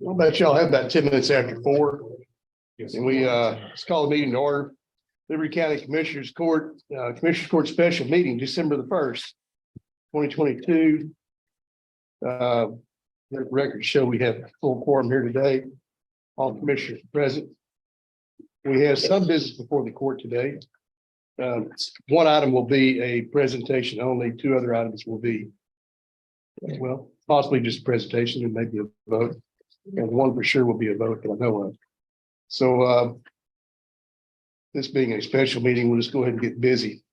I'll bet y'all have about 10 minutes after 4. And we let's call the meeting to order. Liberty County Commissioners Court, special meeting, December the 1st, 2022. The records show we have full quorum here today. All commissioners present. We have some business before the court today. One item will be a presentation only. 2 other items will be, well, possibly just a presentation and maybe a vote. And one for sure will be a vote that I know of. So this being a special meeting, we'll just go ahead and get busy.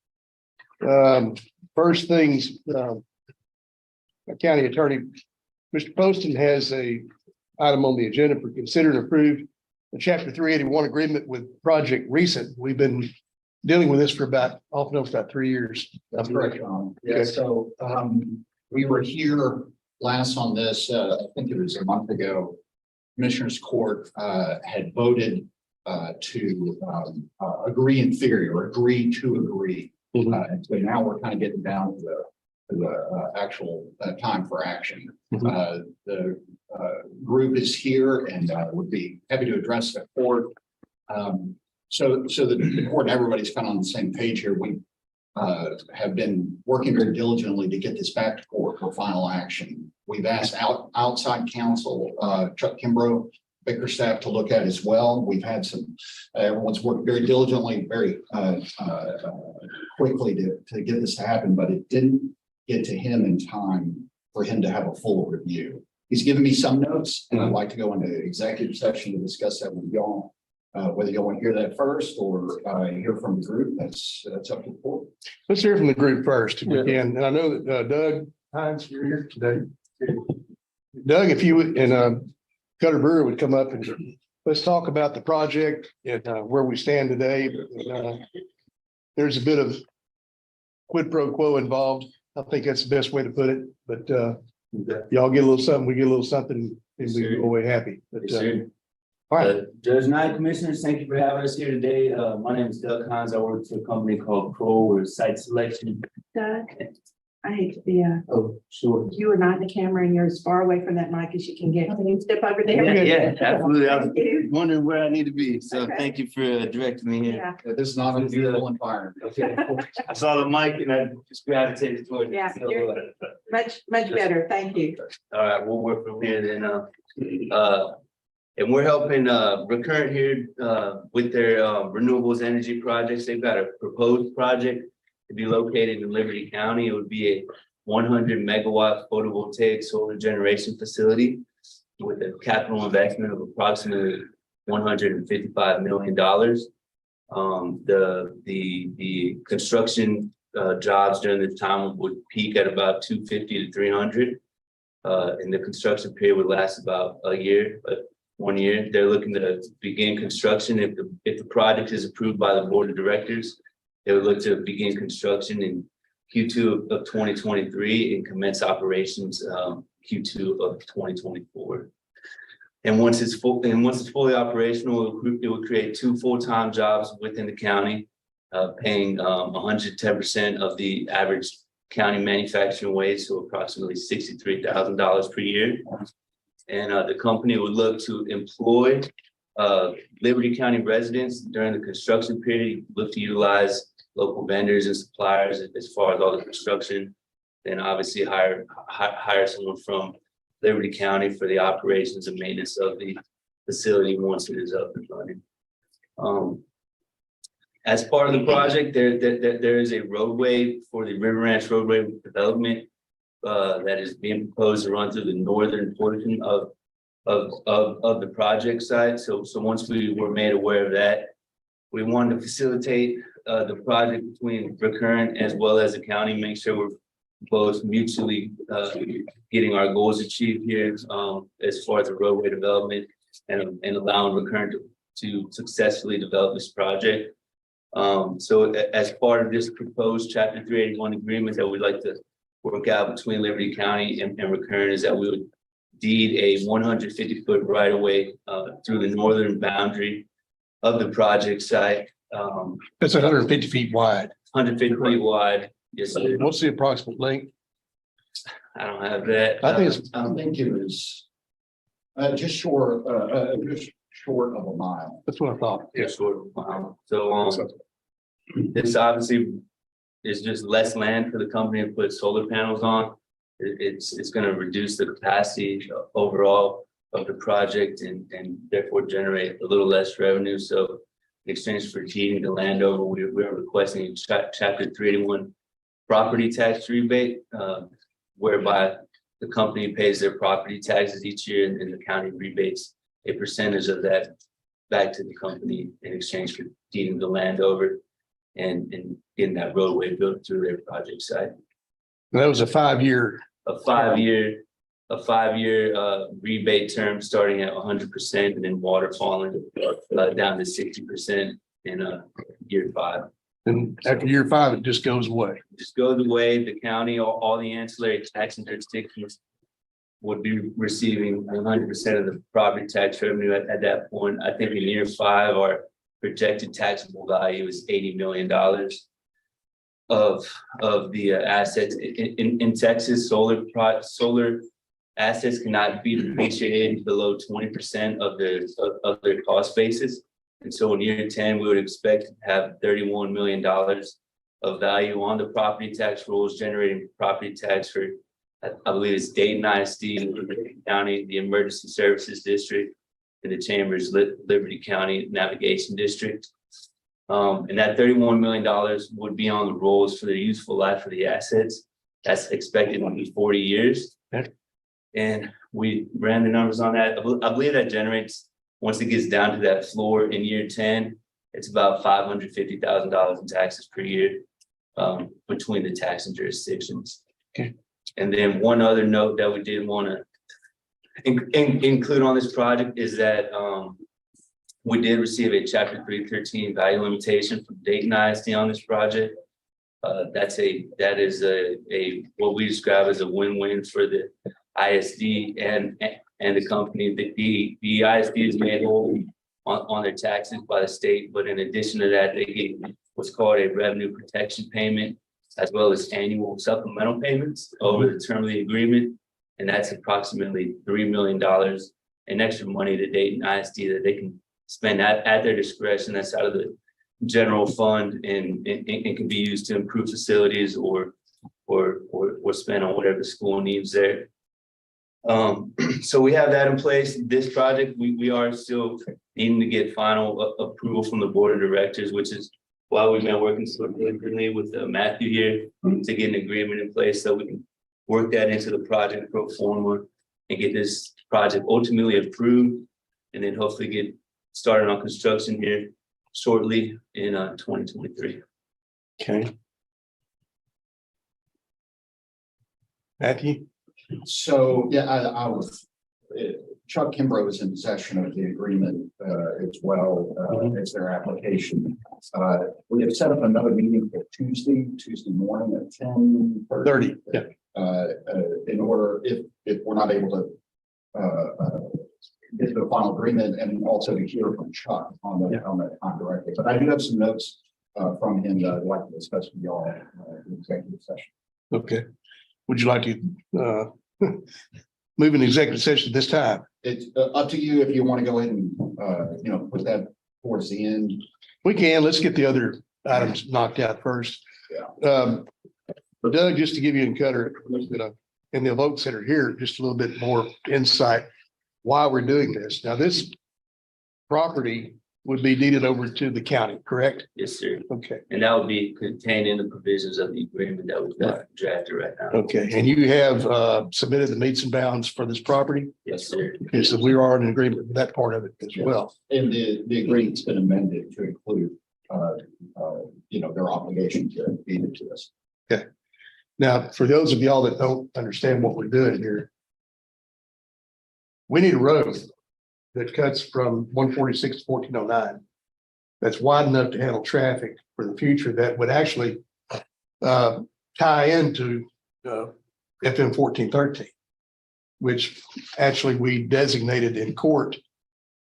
First things, County Attorney, Mr. Poston has a item on the agenda for consider and approve the Chapter 381 agreement with Project Recent. We've been dealing with this for about, off and on, about 3 years. That's correct, Ron. Yeah, Okay. so we were here last on this, I think it was a month ago. Commissioners Court had voted to agree in theory or agree to agree. And so now we're kind of getting down to the actual time for action. The group is here and would be happy to address the court. So the court and everybody's kind of on the same page here. We have been working very diligently to get this back to court for final action. We've asked outside counsel, Chuck Kimbrough, Bickerstaff to look at as well. We've had some, everyone's worked very diligently, very quickly to get this to happen, but it didn't get to him in time for him to have a full review. He's given me some notes and I'd like to go into executive session to discuss that with y'all. Whether you want to hear that first or hear from the group, that's up to the court. Let's hear from the group first if we can. And I know that Doug Hines, you're here today. Doug, if you would, and Cutter Brewer would come up and let's talk about the project and where we stand today. There's a bit of quid pro quo involved. I think that's the best way to put it. But y'all get a little something, we get a little something, and we go away happy. But all right. Judge Knight, Commissioners, thank you for having us here today. My name is Doug Hines. I work for a company called Pro. We're site selection. Doug, I hate to be Oh, sure. you are not in the camera and you're as far away from that mic as you can get. Can you step over there? Yeah, absolutely. I was Thank you. wondering where I need to be. So Okay. thank you for directing me here. Yeah, This is not a beautiful environment. Okay. I saw the mic and I just gravitated towards it. Yeah, So, you're- much better. Thank you. all right, we'll work from here then. And we're helping Recurrent here with their renewables energy projects. They've got a proposed project to be located in Liberty County. It would be a 100 megawatt photovoltaic solar generation facility with a capital investment of approximately $155 million. The construction jobs during this time would peak at about 250 to 300. And the construction period would last about a year, but 1 year. They're looking to begin construction. If the project is approved by the board of directors, they would look to begin construction in Q2 of 2023 and commence operations Q2 of 2024. And once it's fully operational, it will create 2 full-time jobs within the county, paying 110% of the average county manufacturing wage, so approximately $63,000 per year. And the company would look to employ Liberty County residents during the construction period, look to utilize local vendors and suppliers as far as all the construction. Then obviously hire someone from Liberty County for the operations and maintenance of the facility once it is up and running. As part of the project, there is a roadway for the River Ranch roadway development that is being proposed to run through the northern portion of the project site. So once we were made aware of that, we wanted to facilitate the project between Recurrent as well as the county, make sure we're both mutually getting our goals achieved here as far as the roadway development and allowing Recurrent to successfully develop this project. So as part of this proposed Chapter 381 agreement that we'd like to work out between Liberty County and Recurrent is that we would deed a 150-foot right of way through the northern boundary of the project site. It's 150 feet wide. 150 feet wide. Yes, sir. What's the approximate length? I don't have that. I think it's, I think it was Just short of a mile. That's what I thought. Yeah, sort of. So, this obviously is just less land for the company to put solar panels on. It's gonna reduce the capacity overall of the project and therefore generate a little less revenue. So in exchange for deeding the land over, we're requesting a chapter 381 property tax rebate, whereby the company pays their property taxes each year and the county rebates a percentage of that back to the company in exchange for deeding the land over and getting that roadway built through their project site. That was a 5-year. A five-year rebate term starting at 100% and then water falling down to 60% in year 5. And after year 5, it just goes away. Just goes away. The county, all the ancillary tax and jurisdictions would be receiving 100% of the property tax revenue at that point. I think in year 5, our projected taxable value is $80 million of the assets in Texas. Solar assets cannot be depreciated below 20% of their cost basis. And so in year 10, we would expect to have $31 million of value on the property tax rolls, generating property tax for, I believe it's Dayton ISD, Liberty County, the Emergency Services District, and the Chambers Liberty County Navigation District. And that $31 million would be on the rolls for the useful life of the assets. That's expected to be 40 years. Okay. And we ran the numbers on that. I believe that generates, once it gets down to that floor in year 10, it's about $550,000 in taxes per year between the tax and jurisdictions. Okay. And then one other note that we did want to include on this project is that we did receive a Chapter 313 value limitation from Dayton ISD on this project. That is a what we describe as a win-win for the ISD and the company. The ISD is made whole on their taxes by the state, but in addition to that, they get what's called a revenue protection payment, as well as annual supplemental payments over the term of the agreement. And that's approximately $3 million in extra money to Dayton ISD that they can spend at their discretion. That's out of the general fund and can be used to improve facilities or spend on whatever the school needs there. So we have that in place. This project, we are still needing to get final approval from the board of directors, which is why we've been working so diligently with Matthew here to get an agreement in place so we can work that into the project pro forma and get this project ultimately approved, and then hopefully get started on construction here shortly in 2023. Okay. Matthew? So, yeah, I was, Chuck Kimbrough is in possession of the agreement as well as their application. We have set up another meeting for Tuesday morning at 10:30. Yeah. In order, if we're not able to get to a final agreement, and also to hear from Chuck on that time directly. But I do have some notes from him that I'd like to discuss with y'all in executive session. Okay. Would you like to move in executive session this time? It's up to you if you want to go ahead and put that towards the end. We can. Let's get the other items knocked out first. Yeah. Doug, just to give you and Cutter and the folks that are here, just a little bit more insight why we're doing this. Now, this property would be deeded over to the county, correct? Yes, sir. Okay. And that would be contained in the provisions of the agreement that we've got drafted right now. Okay. And you have submitted the meets and bounds for this property? Yes, sir. Okay, so we are in agreement with that part of it as well. And the agreement's been amended to include, their obligation to deed it to us. Okay. Now, for those of y'all that don't understand what we're doing here, we need a road that cuts from 146 to 1409. That's wide enough to handle traffic for the future that would actually tie into FM 1413, which actually we designated in court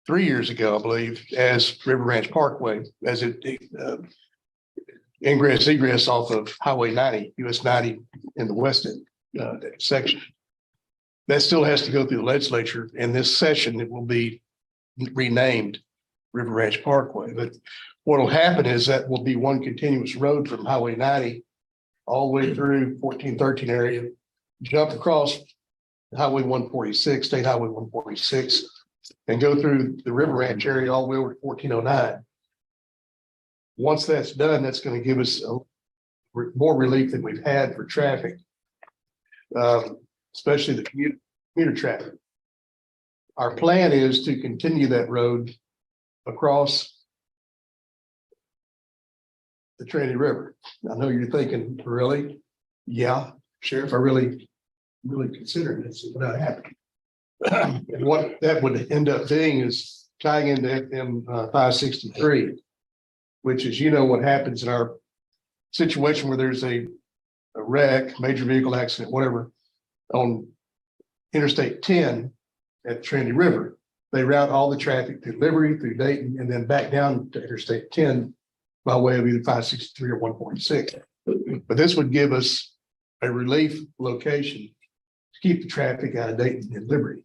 3 years ago, I believe, as River Ranch Parkway, as it ingress egress off of Highway 90, US 90 in the west end section. That still has to go through the legislature, and this session it will be renamed River Ranch Parkway. But what'll happen is that will be one continuous road from Highway 90 all the way through 1413 area, jump across Highway 146, State Highway 146, and go through the River Ranch area all the way over to 1409. Once that's done, that's going to give us more relief than we've had for traffic, especially the commuter traffic. Our plan is to continue that road across the Trinity River. I know you're thinking, really? Yeah, Sheriff, I really considered this without happening. And what that would end up being is tying into FM 563, which is, what happens in our situation where there's a wreck, major vehicle accident, whatever, on Interstate 10 at Trinity River. They route all the traffic through Liberty, through Dayton, and then back down to Interstate 10 by way of either 563 or 146. But this would give us a relief location to keep the traffic out of Dayton and Liberty.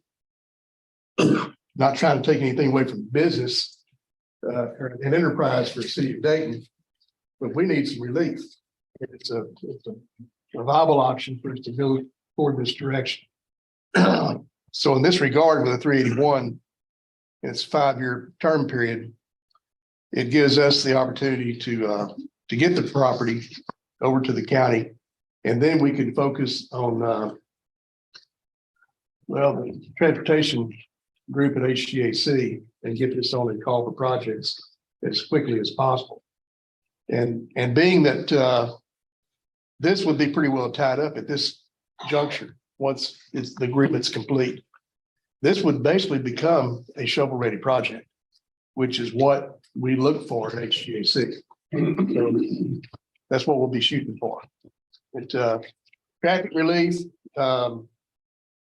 Not trying to take anything away from business or an enterprise for the city of Dayton, but we need some relief. It's a viable option for us to go toward this direction. So in this regard, with a 381, it's a 5-year term period. It gives us the opportunity to get the property over to the county, and then we can focus on the transportation group at HGAC and get this on and call for projects as quickly as possible. And being that this would be pretty well tied up at this juncture once the agreement's complete. This would basically become a shovel-ready project, which is what we look for at HGAC. So that's what we'll be shooting for. But traffic relief,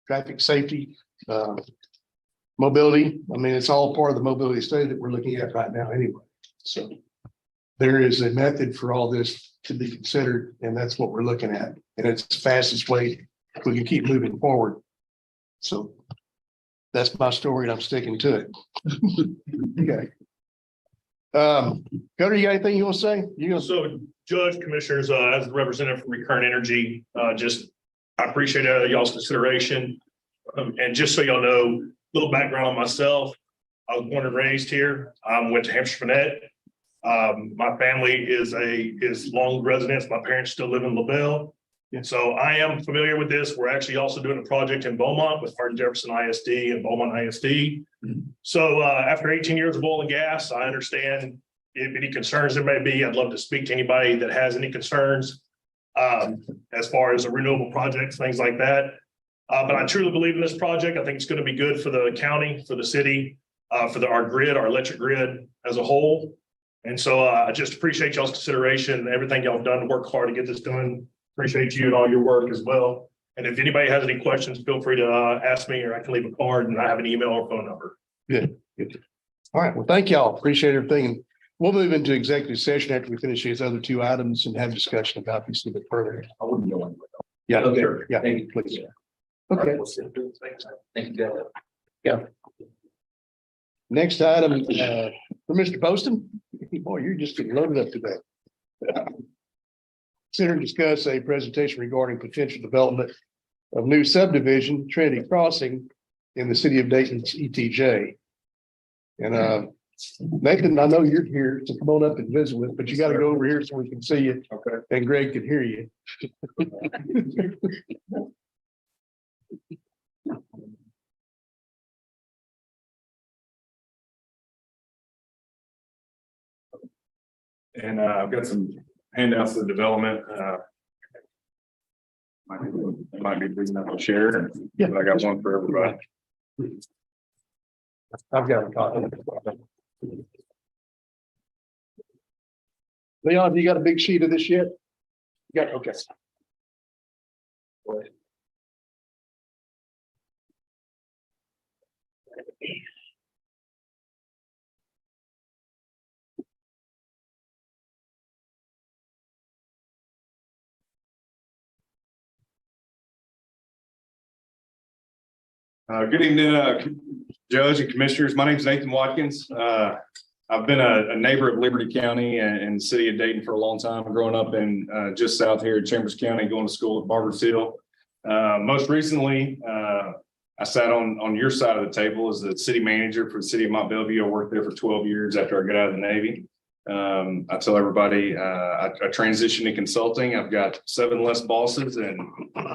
traffic safety, mobility. I mean, it's all part of the mobility study that we're looking at right now anyway. So there is a method for all this to be considered, and that's what we're looking at. And it's the fastest way we can keep moving forward. So that's my story, and I'm sticking to it. Okay. Cutter, you got anything you want to say? So, Judge, Commissioners, as the representative from Recurrent Energy, I appreciate y'all's consideration. And just so y'all know, a little background on myself. I was born and raised here. Went to Hampshire Finette. My family is long residents. My parents still live in LaBelle. Yeah. So I am familiar with this. We're actually also doing a project in Beaumont with Hardin Jefferson ISD and Beaumont ISD. So after 18 years of oil and gas, I understand if any concerns there may be. I'd love to speak to anybody that has any concerns as far as a renewable projects, things like that. But I truly believe in this project. I think it's going to be good for the county, for the city, for our grid, our electric grid as a whole. And so I just appreciate y'all's consideration, everything y'all have done to work hard to get this done. Appreciate you and all your work as well. And if anybody has any questions, feel free to ask me, or I can leave a card and I have an email or phone number. Good. All right. Well, thank y'all. Appreciate everything. And we'll move into executive session after we finish these other two items and have discussion about these a bit further. I wouldn't go anywhere. Yeah. Okay. Yeah. Thank you. Please. Okay. Okay. Thank you, guys. Next item for Mr. Poston. Boy, you're just getting loaded up today. Consider and discuss a presentation regarding potential development of new subdivision, Trinity Crossing, in the city of Dayton's ETJ. And Nathan, I know you're here, so come on up and visit with, but you got to go over here so we can see you. Okay. And Greg can hear you. And I've got some handouts of development. Might be big enough to share. Yeah. But I got one for everybody. I've got a copy. Leon, have you got a big sheet of this yet? You got, okay. Good evening, Judge and Commissioners. My name is Nathan Watkins. I've been a neighbor of Liberty County and the city of Dayton for a long time, growing up in just south here in Chambers County, going to school at Barbers Hill. Most recently, I sat on your side of the table as the city manager for the city of Mont Belvieu. I worked there for 12 years after I got out of the Navy. I tell everybody I transitioned to consulting. I've got 7 less bosses and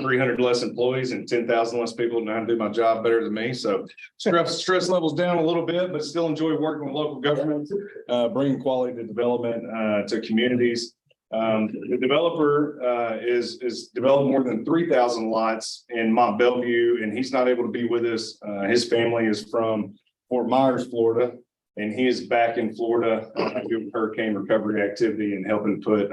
300 less employees and 10,000 less people know how to do my job better than me. So stress levels down a little bit, but still enjoy working with local government, bringing quality to development to communities. The developer is developed more than 3,000 lots in Mont Belvieu, and he's not able to be with us. His family is from Fort Myers, Florida. And he is back in Florida doing hurricane recovery activity and helping put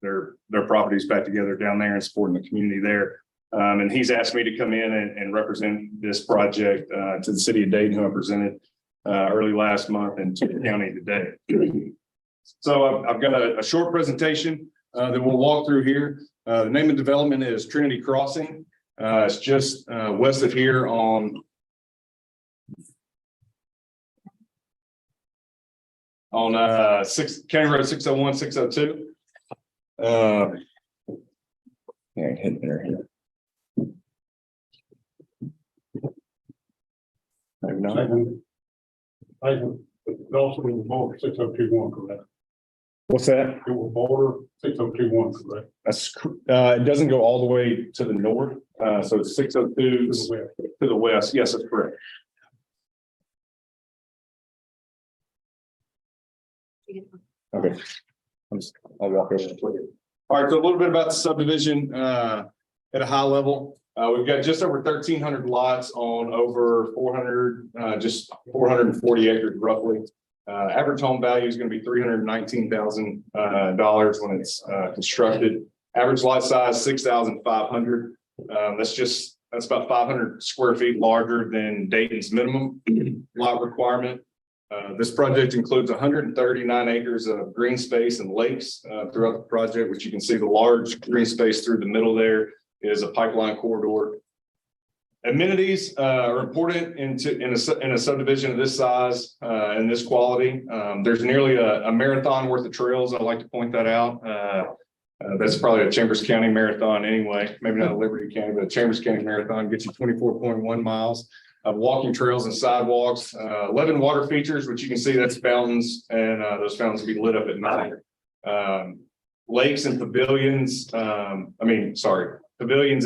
their properties back together down there and supporting the community there. And he's asked me to come in and represent this project to the city of Dayton, who I presented early last month, and to the county today. So I've got a short presentation that we'll walk through here. The name of the development is Trinity Crossing. It's just west of here on County Road 601, 602. Yeah, hit there. Maybe not. Also in the border 6021, correct? What's that? It will border 6021, correct? That's it doesn't go all the way to the north. So it's 602 to the west. Yes, that's correct. Okay. I'll walk over it. All right, so a little bit about the subdivision at a high level. We've got just over 1,300 lots on over 400, just 440 acres roughly. Average home value is going to be $319,000 when it's constructed. Average lot size 6,500. That's about 500 square feet larger than Dayton's minimum lot requirement. This project includes 139 acres of green space and lakes throughout the project, which you can see the large green space through the middle there is a pipeline corridor. Amenities are important in a subdivision of this size and this quality. There's nearly a marathon worth of trails. I'd like to point that out. That's probably a Chambers County marathon anyway, maybe not a Liberty County, but a Chambers County marathon gets you 24.1 miles. Of walking trails and sidewalks, 11 water features, which you can see that's fountains, and those fountains will be lit up at night. Lakes and pavilions, pavilions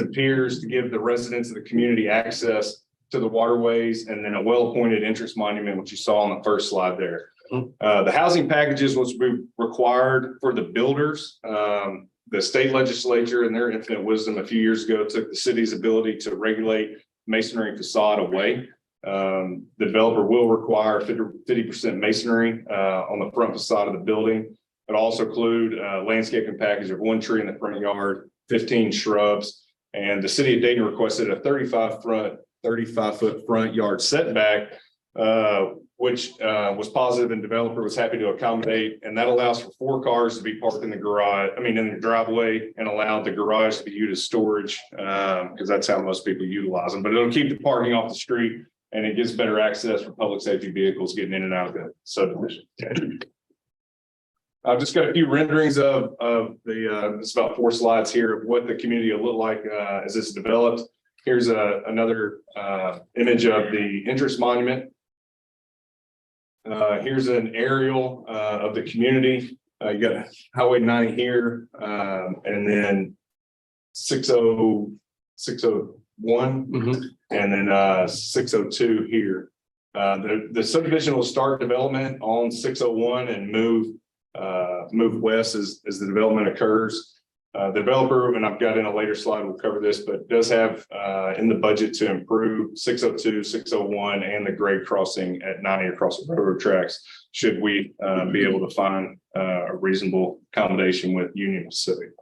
and piers to give the residents of the community access to the waterways, and then a well-appointed interest monument, which you saw on the first slide there. The housing packages was required for the builders. The state legislature, in their infinite wisdom a few years ago, took the city's ability to regulate masonry facade away. The developer will require 50% masonry on the front facade of the building, but also include a landscaping package of 1 tree in the front yard, 15 shrubs, and the city of Dayton requested a 35-foot front yard setback, which was positive, and developer was happy to accommodate, and that allows for 4 cars to be parked in the garage, in the driveway, and allowed the garage to be used as storage, because that's how most people utilize them. But it'll keep the parking off the street, and it gives better access for public safety vehicles getting in and out of the subdivision. I've just got a few renderings of the, it's about 4 slides here of what the community will look like as it's developed. Here's another image of the interest monument. Here's an aerial of the community. You got Highway 90 here, and then 601, and then 602 here. The subdivision will start development on 601 and move west as the development occurs. The developer, and I've got in a later slide, we'll cover this, but does have in the budget to improve 602, 601, and the grade crossing at 90 across the railroad tracks, should we be able to find a reasonable accommodation with Union Pacific.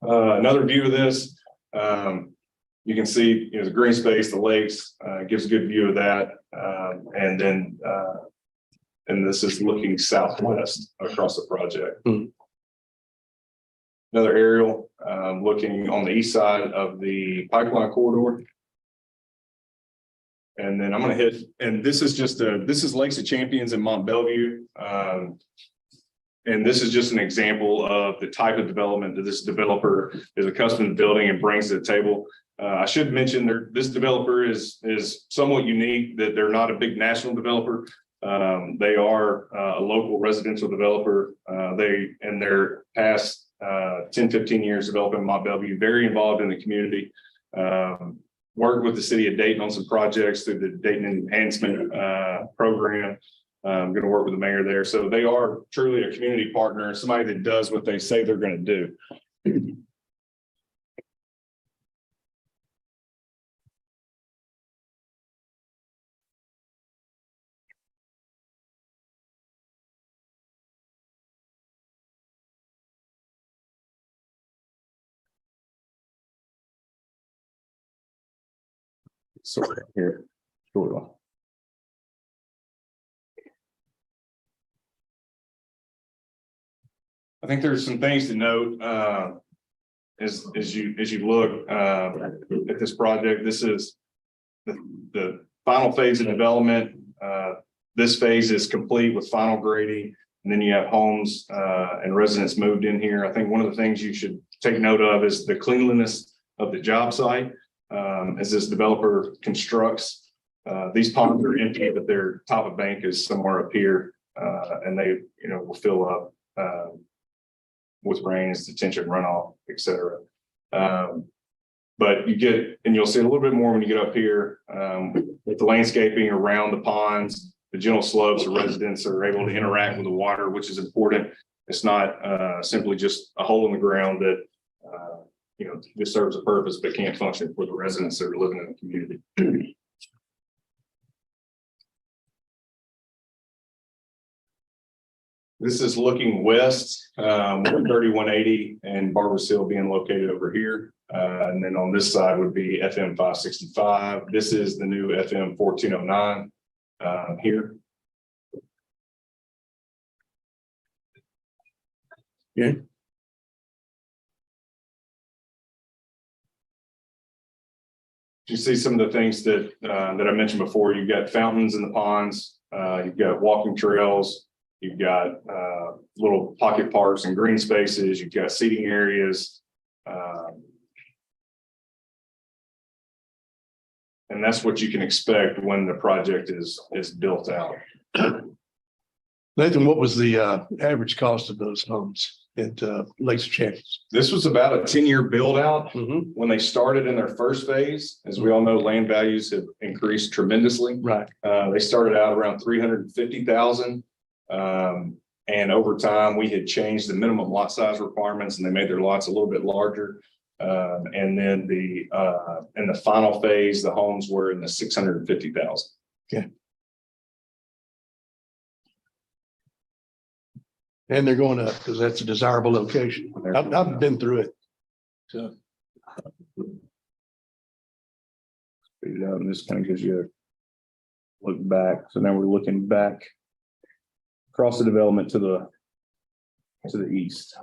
Another view of this, you can see the green space, the lakes, gives a good view of that. And then and this is looking southwest across the project. Another aerial, looking on the east side of the pipeline corridor. And then I'm gonna hit, and this is Lakes of Champions in Mont Bellevue. And this is just an example of the type of development that this developer is accustomed to building and brings to the table. I should mention this developer is somewhat unique, that they're not a big national developer. They are a local residential developer. They, in their past 10, 15 years developing Mont Bellevue, very involved in the community. Worked with the city of Dayton on some projects through the Dayton Enhancement Program. I'm going to work with the mayor there. So they are truly a community partner, somebody that does what they say they're going to do. Sort of here, short one. I think there's some things to note, as you look, at this project. This is the final phase of development. This phase is complete with final grading, and then you have homes, and residents moved in here. I think one of the things you should take note of is the cleanliness of the job site. As this developer constructs, these ponds are empty, but their top of bank is somewhere up here, and they, will fill up with rains, detention, runoff, et cetera. But you get, and you'll see a little bit more when you get up here, with the landscaping around the ponds, the gentle slopes, the residents are able to interact with the water, which is important. It's not simply just a hole in the ground that this serves a purpose but can't function for the residents that are living in the community. This is looking west, 3180 and Barbers Hill being located over here. And then on this side would be FM 565. This is the new FM 1409 here. Yeah. You see some of the things that I mentioned before. You've got fountains in the ponds. You've got walking trails. You've got little pocket parks and green spaces. You've got seating areas. And that's what you can expect when the project is built out. Nathan, what was the average cost of those homes at Lakes of Champions? This was about a 10-year build out. Mm-hmm. When they started in their first phase. As we all know, land values have increased tremendously. Right. They started out around 350,000. And over time, we had changed the minimum lot size requirements and they made their lots a little bit larger. And then in the final phase, the homes were in the 650,000. Okay. And they're going up because that's a desirable location. I've been through it. So. Speed it up, and this kind of gives you a look back. So now we're looking back across the development to the east.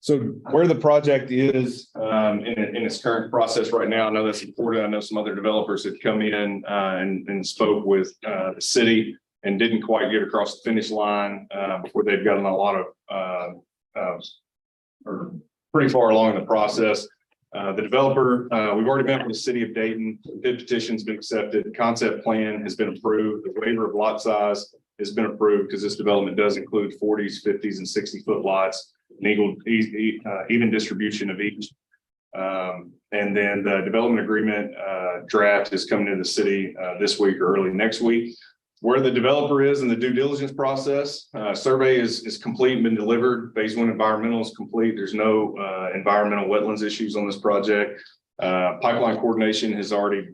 So where the project is in its current process right now, I know that's important. I know some other developers had come in and spoke with the city and didn't quite get across the finish line before they'd gotten a lot of or pretty far along in the process. The developer, we've already met with the city of Dayton. The bid petition's been accepted. The concept plan has been approved. The waiver of lot size has been approved because this development does include 40s, 50s, and 60-foot lots. An even distribution of each. And then the development agreement draft is coming to the city this week or early next week. Where the developer is in the due diligence process, survey is complete and been delivered. Phase 1 environmental is complete. There's no environmental wetlands issues on this project. Pipeline coordination has already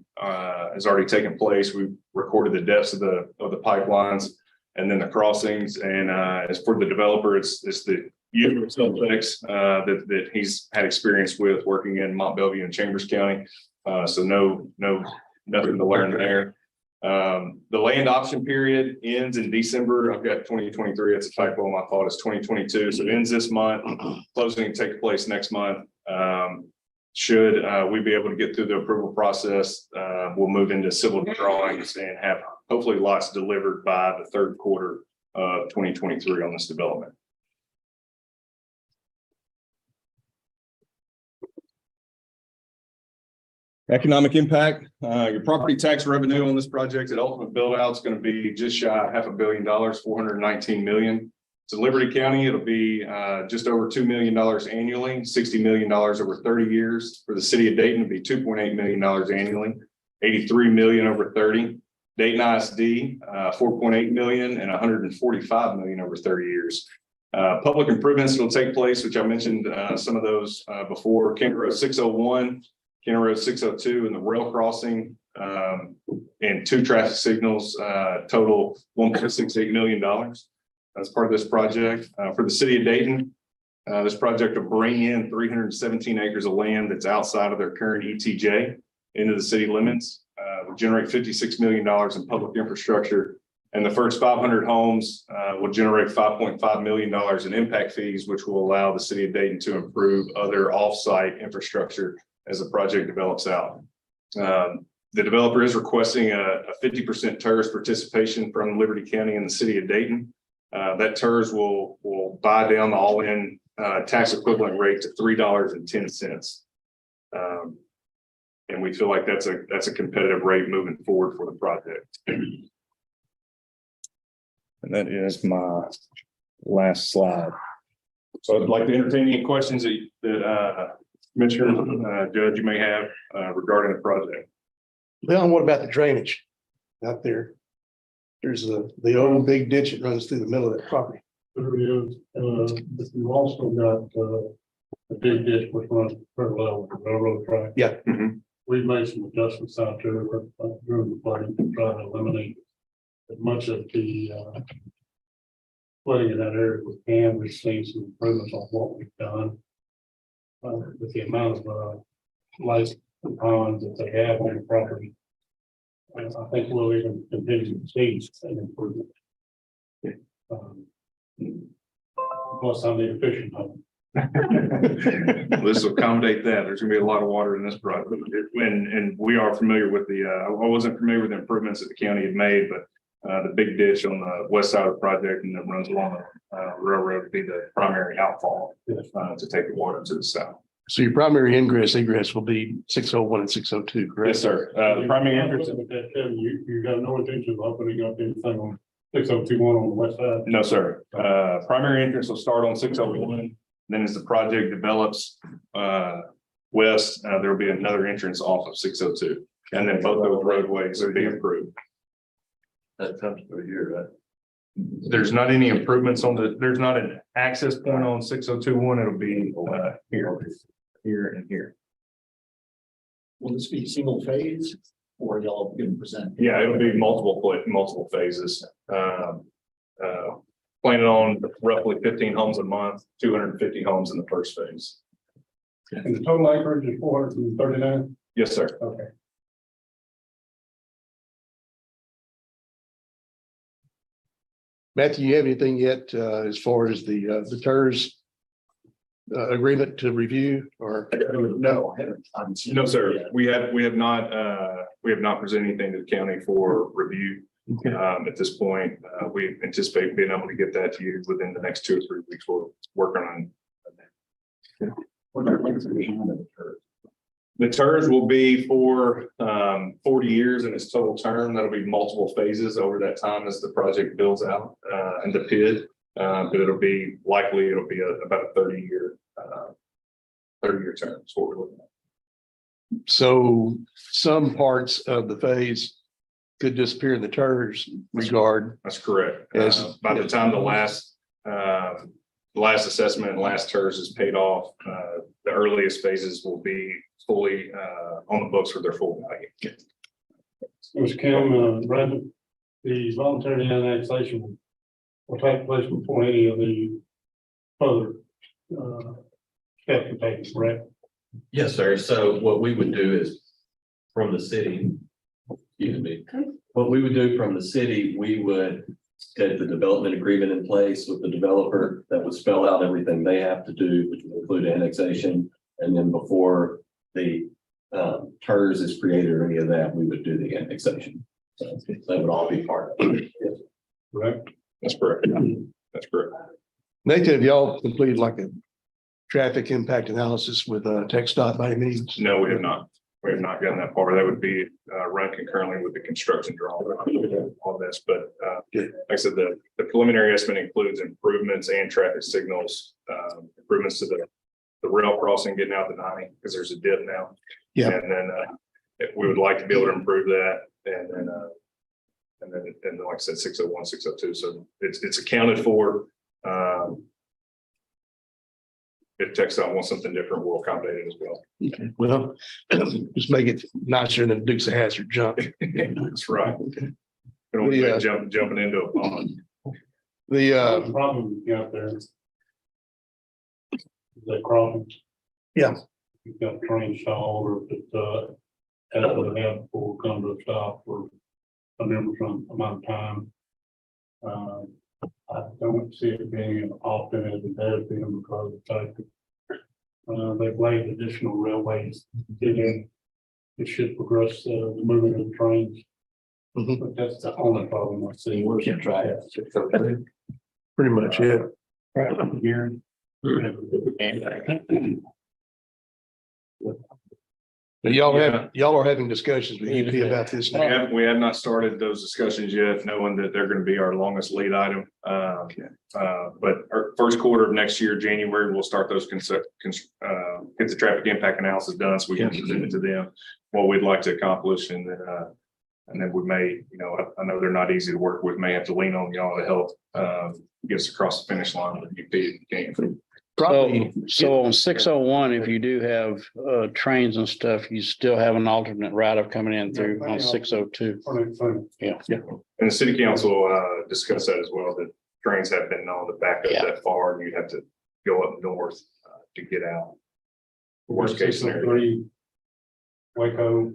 taken place. We've recorded the depths of the pipelines and then the crossings. And as for the developer, it's the usual suspects that he's had experience with working in Mont Bellevue and Chambers County. So nothing to learn there. The land option period ends in December. I've got 2023. It's a typo. My fault. It's 2022. So it ends this month. Closing takes place next month. Should we be able to get through the approval process, we'll move into civil drawings and have hopefully lots delivered by the third quarter of 2023 on this development. Economic impact, your property tax revenue on this project at ultimate build out is going to be just shy of $500 million, 419 million. To Liberty County, it'll be just over $2 million annually, $60 million over 30 years. For the city of Dayton, it'll be $2.8 million annually, 83 million over 30. Dayton ISD, 4.8 million and 145 million over 30 years. Public improvements that'll take place, which I mentioned some of those before, County Road 601, County Road 602, and the rail crossing, and 2 traffic signals, total $1.68 million. That's part of this project. For the city of Dayton, this project will bring in 317 acres of land that's outside of their current ETJ into the city limits. Will generate $56 million in public infrastructure, and the first 500 homes will generate $5.5 million in impact fees, which will allow the city of Dayton to improve other off-site infrastructure as the project develops out. The developer is requesting a 50% TERS participation from Liberty County and the city of Dayton. That TERS will buy down the all-in tax equivalent rate to $3.10. And we feel like that's a competitive rate moving forward for the project. And that is my last slide. So I'd like to entertain any questions that Commissioner, Judge, you may have regarding the project. Well, what about the drainage out there? There's the old big ditch that runs through the middle of that property. There is, but you've also got a big ditch which runs parallel with the railroad track. Yeah. We've made some adjustments out there during the flooding to try to eliminate as much of the flooding in that area we can. We've seen some improvements on what we've done. With the amount of lights and ponds that they have on the property. I think we'll even continue to see an improvement. Plus, I'm the efficient home. This will accommodate that. There's gonna be a lot of water in this project, and we are familiar with the. I wasn't familiar with the improvements that the county had made, but the big ditch on the west side of the project and that runs along the railroad would be the primary outfall to take the water to the south. So your primary ingress egress will be 601 and 602, correct? Yes, sir. The primary entrance. You got no intention of opening up anything on 6021 on the west side? No, sir. Primary entrance will start on 601. Then as the project develops west, there will be another entrance off of 602. And then both those roadways will be improved. That comes through here, right? There's not any improvements on there's not an access point on 6021. It'll be here and here. Will this be single phase or y'all going to present? Yeah, it'll be multiple phases. Planning on roughly 15 homes a month, 250 homes in the first phase. And the total acreage is 439? Yes, sir. Okay. Matthew, you have anything yet as far as the TERS agreement to review or? No, I haven't seen No, it sir. yet. We have not presented anything to the county for review. At this point, we anticipate being able to get that to you within the next 2 or 3 weeks. We're working on. What are the behind of the curve? The TERS will be for 40 years in its total term. That'll be multiple phases over that time as the project builds out and the PID. But it'll be about a 30-year term. That's what we're looking at. So some parts of the phase could disappear in the TERS regard. That's correct. Yes. By the time the last assessment and last TERS is paid off, the earliest phases will be fully on the books for their full value. Mr. Kim, Brandon, the voluntary annexation will take place before any of the further steps are taken, correct? Yes, sir. So what we would do is from the city, Excuse me. What we would do from the city, we would get the development agreement in place with the developer that would spell out everything they have to do, which would include annexation. And then before the TERS is created or any of that, we would do the annexation. So that would all be part of it. Correct? That's correct. That's correct. Nathan, have y'all completed like a traffic impact analysis with TxDOT by any means? No, we have not. We have not gotten that far. That would be run concurrently with the construction drawing on this, but like I said, the preliminary estimate includes improvements and traffic signals, improvements to the rail crossing getting out to 90, because there's a dip now. Yeah. And then we would like to be able to improve that, and then like I said, 601, 602. So it's accounted for. If TxDOT wants something different, we'll accommodate it as well. Okay, well, just make it nicer than Dukes of Hazzard jump. That's right. Okay. We don't The, want jumping into a pond. The Problem you got there. Is that crossing? Yeah. You've got trains stalled or if it, as we have before, come to a stop for a number some amount of time. I don't see it being as often as it has been because of the fact that they've laid additional railways in. It should progress the movement of the trains. Mhm. But that's the only problem I see. We can try it. pretty much, yeah. Here. But y'all are having discussions with UP about this now. We have not started those discussions yet, knowing that they're going to be our longest lead item. But our first quarter of next year, January, we'll start those get the traffic impact analysis done so we can present it to them, what we'd like to accomplish. And then we may, I know they're not easy to work with, may have to lean on y'all to help get us across the finish line with UP if you can. Probably, So on 601, if you do have trains and stuff, you still have an alternate route of coming in through on 602. And the city council discussed that as well, that trains have been known to back up Yeah. that far, and you have to go up north to get out. Worst case scenario, 603, Waco,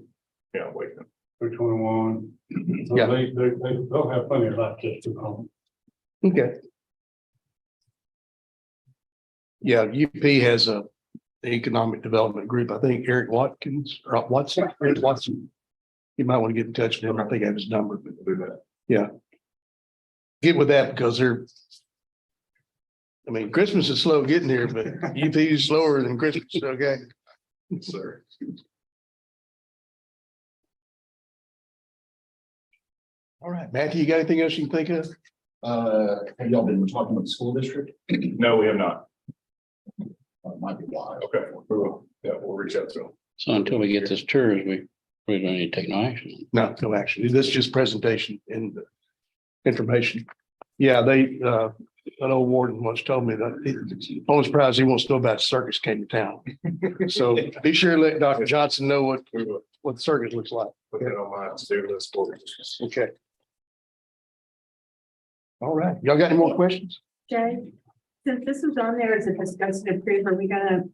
wait. 321. So Yeah. They'll have plenty of access to them. okay. Yeah, UP has a economic development group. I think Eric Watkins or Watson, Eric Watson. You might want to get in touch with him. I think I have his number, but Do that. get with that because Christmas is slow getting here, but UP is slower than Christmas, okay? Sir. All right, Matthew, you got anything else you can think of? Have y'all been talking with the school district? No, we have not. Might be why. Okay, we'll reach out to them. So until we get this tours, we really don't need to take no action. No, no action. This is just presentation and information. Yeah, an old warden once told me that only surprised he wants to know about circus came to town. So be sure to let Dr. Johnson know what the circus looks like. Put that on my to-do list for you. Okay. All right. Y'all got any more questions? Jay, since this is on there as a discuss and approve, are we gonna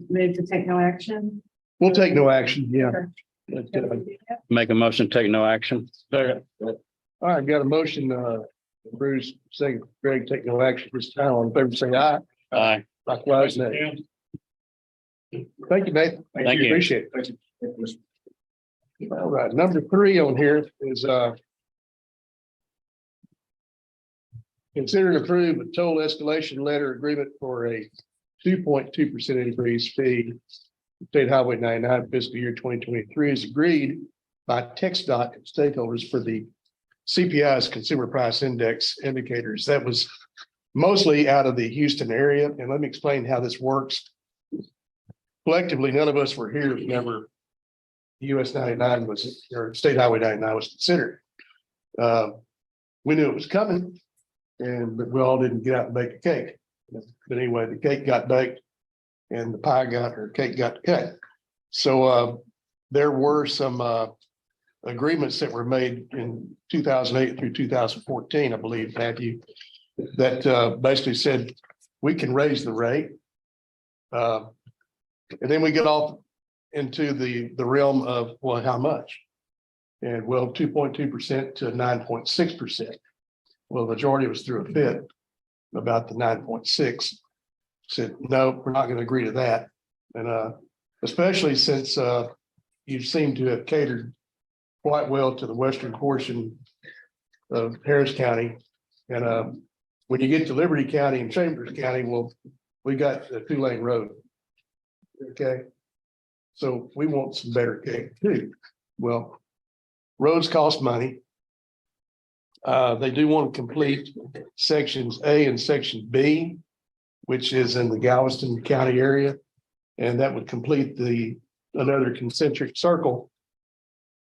move to take no action? We'll take no action. Yeah. Make a motion, to take no action. All right, got a motion, Bruce, second, Greg, take no action this time. On favor, say aye. Aye. Likewise, nay. Thank you, Nathan. Thank you. Appreciate it. Thank you. All right, number 3 on here is consider and approve a total escalation letter agreement for a 2.2% increase fee. State Highway 99 fiscal year 2023 is agreed by TxDOT and stakeholders for the CPI's Consumer Price Index indicators. That was mostly out of the Houston area. And let me explain how this works. Collectively, none of us were here whenever US 99 was, or State Highway 99 was considered. We knew it was coming, but we all didn't get out and bake a cake. But anyway, the cake got baked and the cake got cut. So there were some agreements that were made in 2008 through 2014, I believe, Matthew, that basically said we can raise the rate. And then we get off into the realm of, well, how much? And well, 2.2% to 9.6%. Well, the majority was through a fit about the 9.6. Said, no, we're not going to agree to that. And especially since you seem to have catered quite well to the western portion of Harris County. And when you get to Liberty County and Chambers County, well, we got a 2-lane road. Okay. So we want some better cake too. Well, roads cost money. They do want to complete sections A and section B, which is in the Galveston County area. And that would complete another concentric circle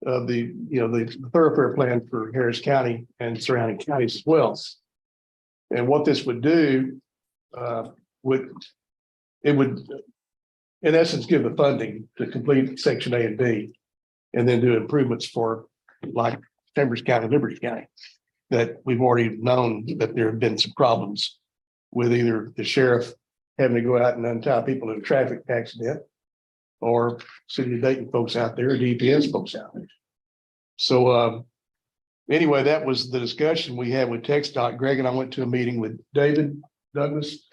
of the thoroughfare plan for Harris County and surrounding counties as well. And what this would do would in essence give the funding to complete section A and B, and then do improvements for like Chambers County, Liberty County, that we've already known that there have been some problems with either the sheriff having to go out and untie people in a traffic accident, or city of Dayton folks out there, DPS folks out there. So anyway, that was the discussion we had with TxDOT. Greg and I went to a meeting with David Douglas.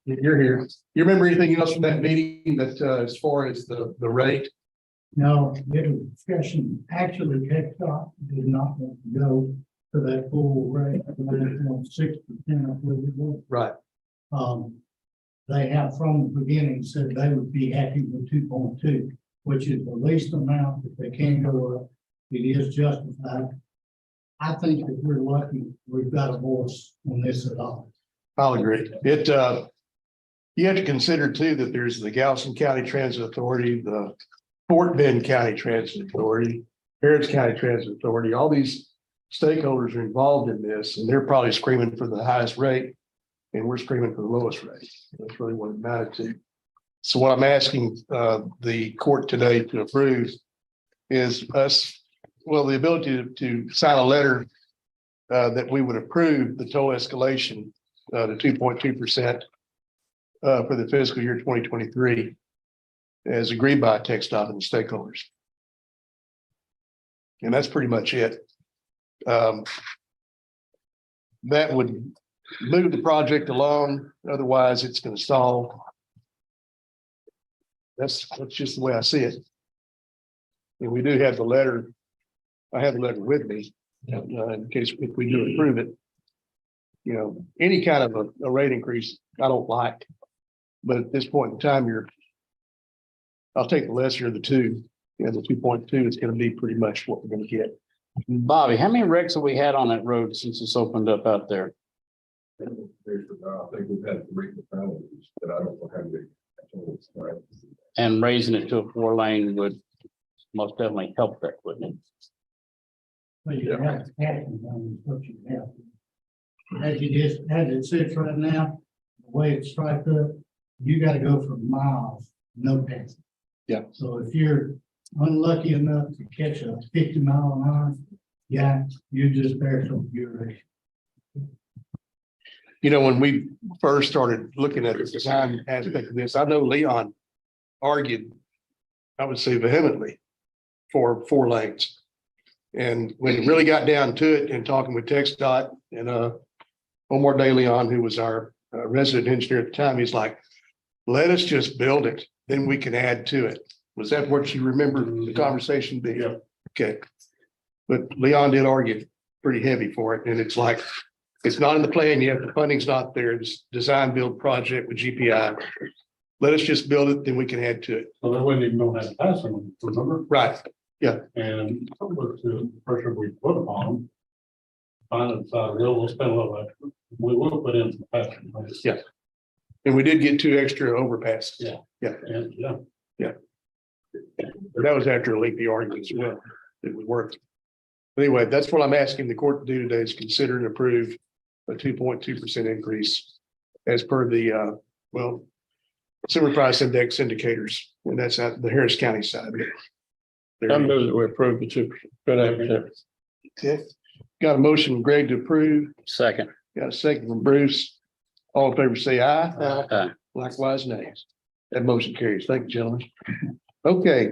You're here. You remember anything else from that meeting that as far as the rate? No, there was discussion, actually, TxDOT did not want to go to that full rate of 9.6%, I believe it was. Right. They have from the beginning said they would be happy with 2.2, which is the least amount that they can go up. It is justified. I think if we're lucky, we've got a voice on this at all. I'll agree. You have to consider too, that there's the Galveston County Transit Authority, the Fort Bend County Transit Authority, Harris County Transit Authority, all these stakeholders are involved in this, and they're probably screaming for the highest rate, and we're screaming for the lowest rate. That's really what it mattered to. So what I'm asking the court today to approve is the ability to sign a letter that we would approve the toll escalation to 2.2% for the fiscal year 2023, as agreed by TxDOT and the stakeholders. And that's pretty much it. That would move the project along. Otherwise, it's going to stall. That's just the way I see it. And we do have the letter. I have the letter with me in case if we do approve it. Any kind of a rate increase, I don't like. But at this point in time, I'll take the lesser of the two. The 2.2 is going to be pretty much what we're going to get. Bobby, how many wrecks have we had on that road since it's opened up out there? I think we've had 3 fatalities, but I don't know how many. And raising it to a 4-lane would most definitely help that, wouldn't it? But you have to happen on what you have. As it sits right now, the way it's striped up, you gotta go for miles, no passing. Yeah. So if you're unlucky enough to catch a 50-mile-an-hour, yeah, you just bear some fury. When we first started looking at the design aspect of this, I know Leon argued, I would say vehemently, for 4 lanes. And when it really got down to it and talking with TxDOT and Omar De Leon, who was our resident engineer at the time, he's like, let us just build it, then we can add to it. Was that what you remember the conversation being? Yeah. Okay. But Leon did argue pretty heavy for it. And it's like, it's not in the plan yet. The funding's not there. It's design build project with GPI. Let us just build it, then we can add to it. So they wouldn't even know how to pass them, remember? Right. And with the pressure we put upon them, finding the side of the road, we'll spend a little extra. We will put in some passing lanes. Yeah. And we did get 2 extra overpasses. And yeah, But that was after a lengthy argument as well. It was worth it. Anyway, that's what I'm asking the court to do today, is consider and approve a 2.2% increase as per the consumer price index indicators. And that's at the Harris County side. I move that we approve the 2%. Okay. Got a motion from Greg to approve. Second. Got a second from Bruce. All in favor, say aye. Aye. Likewise, nays. That motion carries. Thank you, gentlemen. Okay,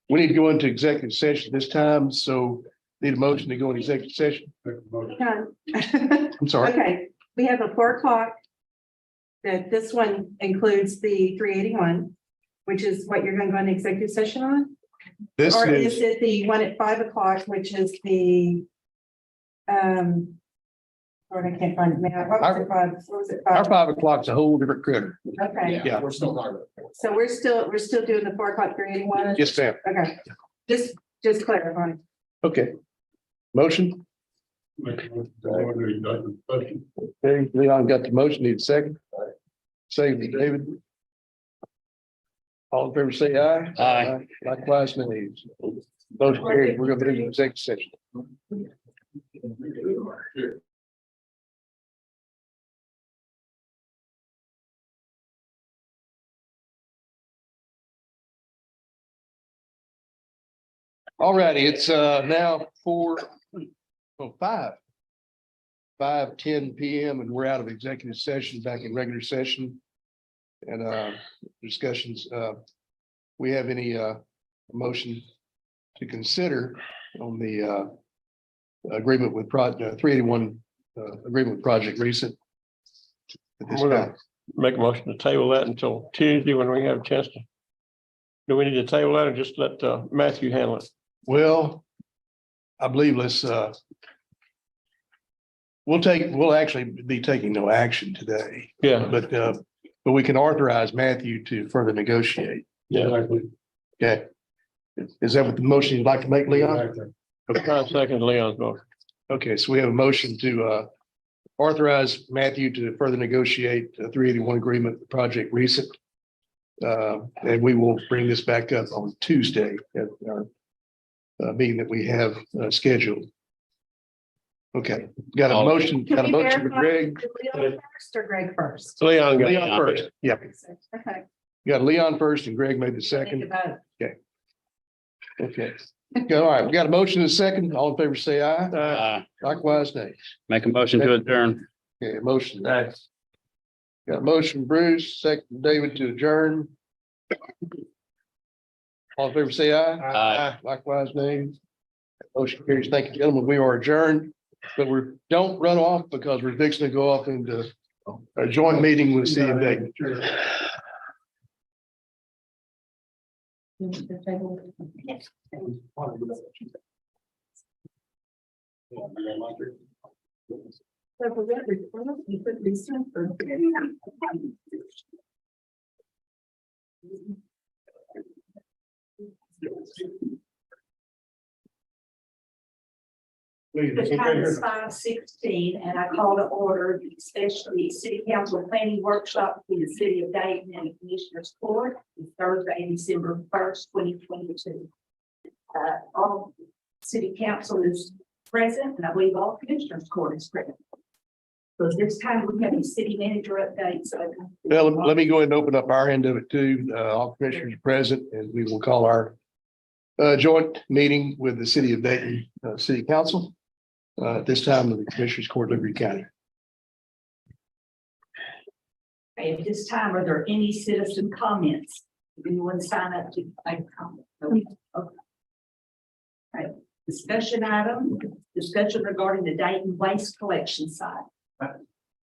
We need to go into executive session this time, so need a motion to go into executive session. Make a motion. Done. I'm sorry. Okay, we have a 4 o'clock. That this one includes the 381, which is what you're going to go into executive session on? This Or is is, it the one at 5 o'clock, which is the, or I can't find it now. What was it, 5? What was it? our 5? 5 o'clock's a whole different critter. Okay, Yeah. We're still talking about it. so we're still doing the 4 o'clock 381? Yes, ma'am. Okay, just clarifying. Okay. Motion. Make a motion to go into executive session. Okay, Leon got the motion, need a second. Second, David. All in favor, say aye. Aye. Likewise, nays. Motion carried. We're gonna be in executive session. All righty, it's now 5:10 PM and we're out of executive session, back in regular session. And discussions, we have any motion to consider on the agreement with 381 agreement with Project Recent? At this We're gonna time. make a motion to table that until Tuesday when we have a chance to. Do we need to table that or just let Matthew handle it? Well, I believe we'll actually be taking no action today, Yeah, but we can authorize Matthew to further negotiate. yeah. Exactly. Okay. Is that what the motion you'd like to make, Leon? Exactly. I second Leon's motion. Okay, so we have a motion to authorize Matthew to further negotiate a 381 agreement with Project Recent. And we will bring this back up on Tuesday at our meeting that we have scheduled. Okay, got a motion, Can got a we motion for verify, Greg. did Leon first or Greg first? Leon got. Leon first. Yep, Okay. you got Leon first and Greg made the Think second. about it. Okay. Okay, all right, we got a motion and a second. All in favor, say aye. Likewise, nay. Make a motion to adjourn. Okay, motion. Got a motion, Bruce, second, David to adjourn. All in favor, say aye. Aye. Likewise, nay. Motion carries. Thank you, gentlemen. We are adjourned, but don't run off because we're fixing to go off into a joint meeting with the city of Dayton. Yes. So for that, you put this in for. The time is 5:16, and I call to order the special city council planning workshop for the city of Dayton and the commissioners court. It's Thursday, December 1st, 2022. All city council is present, and I believe all commissioners court is present. So this time we have a city manager update, so. Well, let me go ahead and open up our end of it too. All commissioners are present and we will call our joint meeting with the city of Dayton City Council at this time of the Commissioners Court, Liberty County. Okay, at this time, are there any citizen comments? Did anyone sign up to make a comment? Okay. All right, discussion item, discussion regarding the Dayton waste collection site.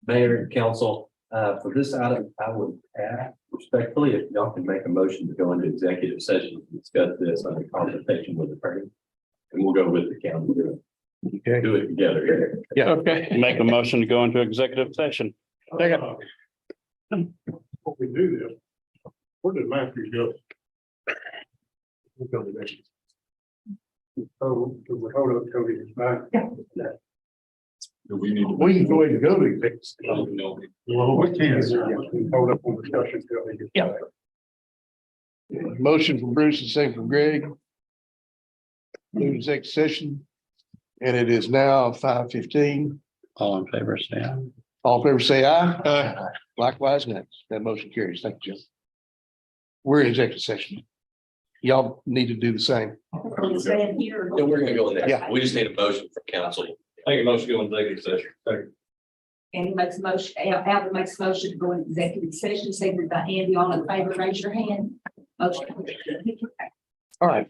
Mayor and council, for this item, I would ask respectfully, if y'all can make a motion to go into executive session to discuss this under consultation with the attorney. And we'll go with the county. Okay. Do it together here. Yeah. Okay. Make a motion to go into executive session. What we do this, where did Matthew go? Oh, hold up, Cody is back. Do we need to? We can go ahead and go to executive session. Well, we can, hold up on discussion till he gets Yeah. back. Motion from Bruce and second from Greg. Move executive session. And it is now 5:15. All in favor, say aye. All in favor, say aye. Likewise, next. That motion carries. Thank you, Jim. We're in executive session. Y'all need to do the same. We'll stand here. No, we're gonna go in there. Yeah. We just need a motion from council. Make a motion to go into executive session. Andy makes a motion, Albert makes a motion to go into executive session, seconded by Andy. All in favor, raise your hand. Motion. All right.